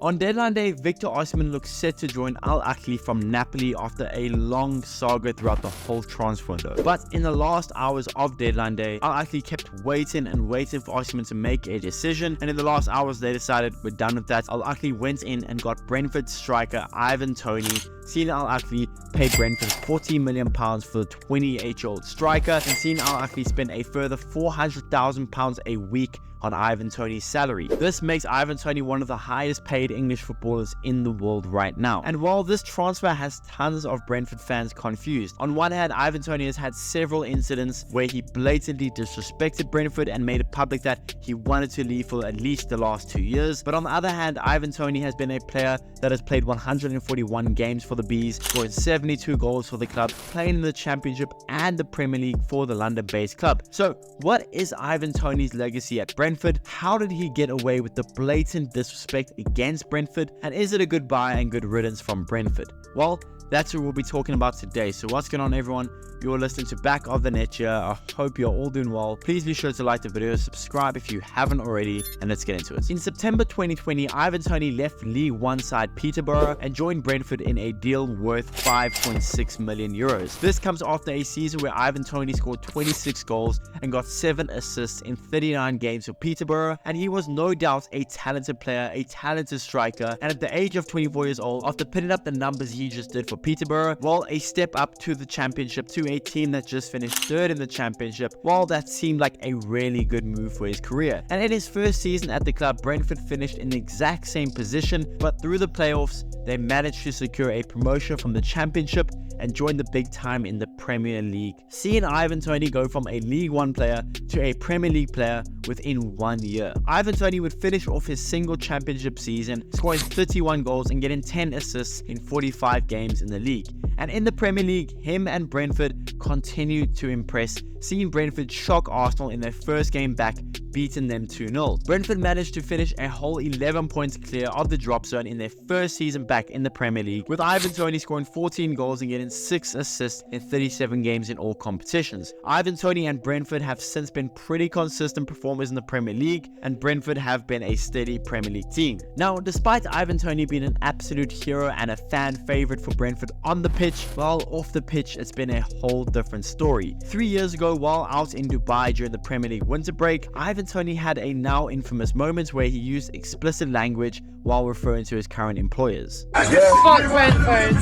On deadline day, Victor Osimhen looks set to join Ahli from Napoli after a long saga throughout the whole transfer window. But in the last hours of deadline day, Ahli kept waiting and waiting for Osimhen to make a decision, and in the last hours they decided we're done with that. Ahli went in and got Brentford striker Ivan Toney. Seen Ahli pay Brentford £40 million for the 28-year-old striker, and seen Ahli spend a further £400,000 a week on Ivan Toney's salary. This makes Ivan Toney one of the highest paid English footballers in the world right now. And while this transfer has tons of Brentford fans confused, on one hand, Ivan Toney has had several incidents where he blatantly disrespected Brentford and made it public that he wanted to leave for at least the last 2 years. But on the other hand, Ivan Toney has been a player that has played 141 games for the Bees, scored 72 goals for the club, playing in the Championship and the Premier League for the London-based club. So what is Ivan Toney's legacy at Brentford? How did he get away with the blatant disrespect against Brentford? And is it a goodbye and good riddance from Brentford? Well, that's what we'll be talking about today. So what's going on, everyone? You're listening to Back of the Net here. I hope you're all doing well. Please be sure to like the video, subscribe if you haven't already, and let's get into it. In September 2020, Ivan Toney left League One side Peterborough and joined Brentford in a deal worth €5.6 million. This comes after a season where Ivan Toney scored 26 goals and got 7 assists in 39 games for Peterborough, and he was no doubt a talented player, a talented striker, and at the age of 24 years old, after putting up the numbers he just did for Peterborough, well, a step up to the Championship, to a team that just finished third in the Championship, while that seemed like a really good move for his career. And in his first season at the club, Brentford finished in the exact same position, but through the playoffs, they managed to secure a promotion from the Championship and join the big time in the Premier League. Seeing Ivan Toney go from a League One player to a Premier League player within 1 year. Ivan Toney would finish off his single Championship season, scoring 31 goals and getting 10 assists in 45 games in the league. And in the Premier League, him and Brentford continued to impress, seeing Brentford shock Arsenal in their first game back, beating them 2-0. Brentford managed to finish a whole 11 points clear of the drop zone in their first season back in the Premier League, with Ivan Toney scoring 14 goals and getting 6 assists in 37 games in all competitions. Ivan Toney and Brentford have since been pretty consistent performers in the Premier League, and Brentford have been a steady Premier League team. Now, despite Ivan Toney being an absolute hero and a fan favourite for Brentford on the pitch, well, off the pitch, it's been a whole different story. 3 years ago, while out in Dubai during the Premier League winter break, Ivan Toney had a now infamous moment where he used explicit language while referring to his current employers. Fuck Brentford.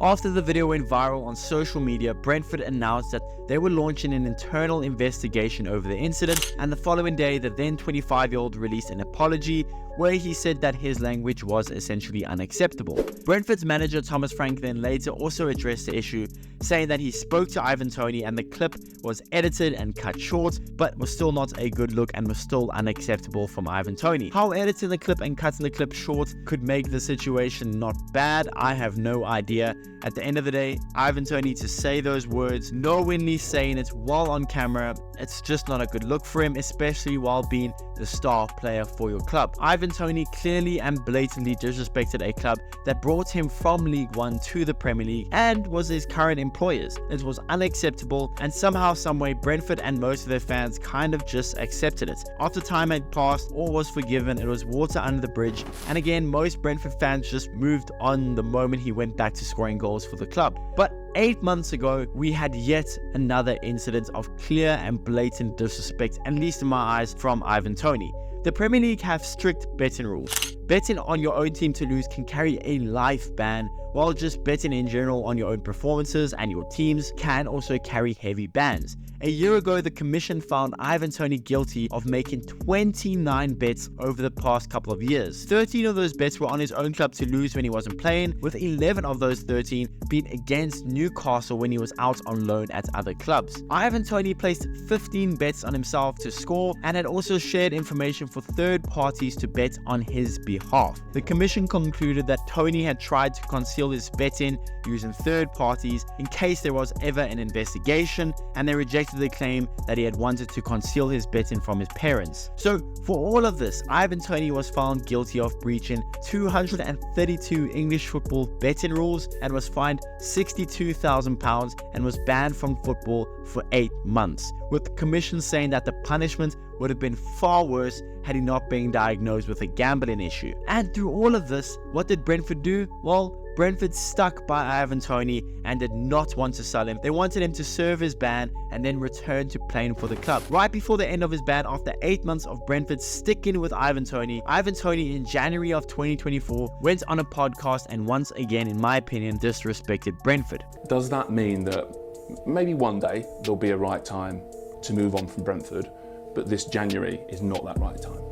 After the video went viral on social media, Brentford announced that they were launching an internal investigation over the incident, and the following day, the then 25-year-old released an apology where he said that his language was essentially unacceptable. Brentford's manager Thomas Frank then later also addressed the issue, saying that he spoke to Ivan Toney and the clip was edited and cut short, but was still not a good look and was still unacceptable from Ivan Toney. How editing the clip and cutting the clip short could make the situation not bad, I have no idea. At the end of the day, Ivan Toney to say those words, knowingly saying it while on camera, it's just not a good look for him, especially while being the star player for your club. Ivan Toney clearly and blatantly disrespected a club that brought him from League One to the Premier League and was his current employers. It was unacceptable, and somehow, someway, Brentford and most of their fans kind of just accepted it. After time had passed, all was forgiven, it was water under the bridge, and again, most Brentford fans just moved on the moment he went back to scoring goals for the club. But 8 months ago, we had yet another incident of clear and blatant disrespect, at least in my eyes, from Ivan Toney. The Premier League have strict betting rules. Betting on your own team to lose can carry a life ban, while just betting in general on your own performances and your teams can also carry heavy bans. A year ago, the commission found Ivan Toney guilty of making 29 bets over the past couple of years. 13 of those bets were on his own club to lose when he wasn't playing, with 11 of those 13 being against Newcastle when he was out on loan at other clubs. Ivan Toney placed 15 bets on himself to score and had also shared information for third parties to bet on his behalf. The commission concluded that Toney had tried to conceal his betting using third parties in case there was ever an investigation, and they rejected the claim that he had wanted to conceal his betting from his parents. So for all of this, Ivan Toney was found guilty of breaching 232 English football betting rules and was fined £62,000 and was banned from football for 8 months, with the commission saying that the punishment would have been far worse had he not been diagnosed with a gambling issue. And through all of this, what did Brentford do? Well, Brentford stuck by Ivan Toney and did not want to sell him. They wanted him to serve his ban and then return to playing for the club. Right before the end of his ban, after 8 months of Brentford sticking with Ivan Toney in January of 2024 went on a podcast and once again, in my opinion, disrespected Brentford. Does that mean that maybe one day there'll be a right time to move on from Brentford, but this January is not that right time?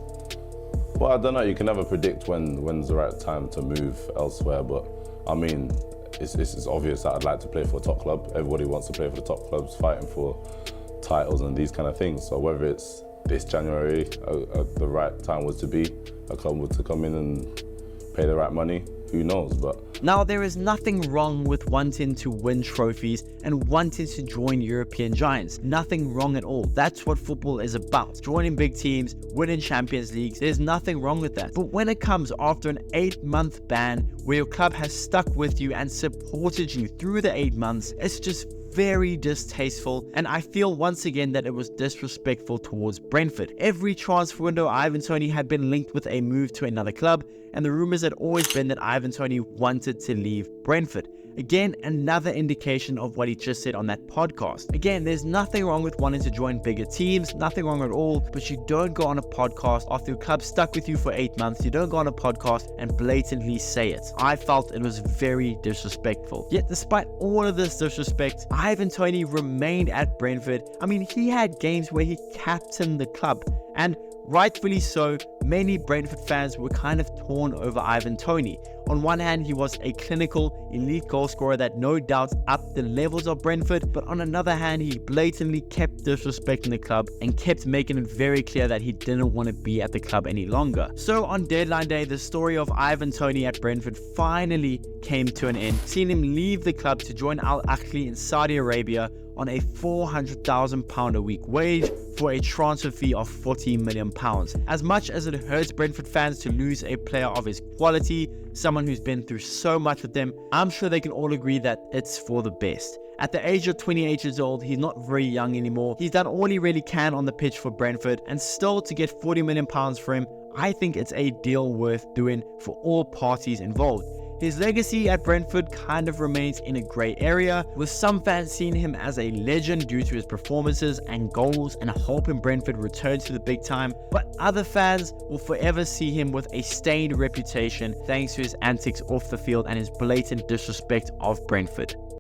Well, I don't know. You can never predict when's the right time to move elsewhere, but I mean, it's obvious that I'd like to play for a top club. Everybody wants to play for the top clubs, fighting for titles and these kind of things. So whether it's this January, the right time was to be, a club was to come in and pay the right money, who knows? But now, there is nothing wrong with wanting to win trophies and wanting to join European giants. Nothing wrong at all. That's what football is about. Joining big teams, winning Champions Leagues, there's nothing wrong with that. But when it comes after an 8-month ban where your club has stuck with you and supported you through the 8 months, it's just very distasteful, and I feel once again that it was disrespectful towards Brentford. Every transfer window, Ivan Toney had been linked with a move to another club, and the rumors had always been that Ivan Toney wanted to leave Brentford. Again, another indication of what he just said on that podcast. Again, there's nothing wrong with wanting to join bigger teams, nothing wrong at all, but you don't go on a podcast after your club stuck with you for 8 months. You don't go on a podcast and blatantly say it. I felt it was very disrespectful. Yet despite all of this disrespect, Ivan Toney remained at Brentford. I mean, he had games where he captained the club, and rightfully so, many Brentford fans were kind of torn over Ivan Toney. On one hand, he was a clinical, elite goal scorer that no doubt upped the levels of Brentford, but on another hand, he blatantly kept disrespecting the club and kept making it very clear that he didn't want to be at the club any longer. So on deadline day, the story of Ivan Toney at Brentford finally came to an end, seeing him leave the club to join Ahli in Saudi Arabia on a £400,000 a week wage for a transfer fee of £40 million. As much as it hurts Brentford fans to lose a player of his quality, someone who's been through so much with them, I'm sure they can all agree that it's for the best. At the age of 28 years old, he's not very young anymore. He's done all he really can on the pitch for Brentford, and still to get £40 million for him, I think it's a deal worth doing for all parties involved. His legacy at Brentford kind of remains in a grey area, with some fans seeing him as a legend due to his performances and goals and hoping Brentford returns to the big time, but other fans will forever see him with a stained reputation thanks to his antics off the field and his blatant disrespect of Brentford.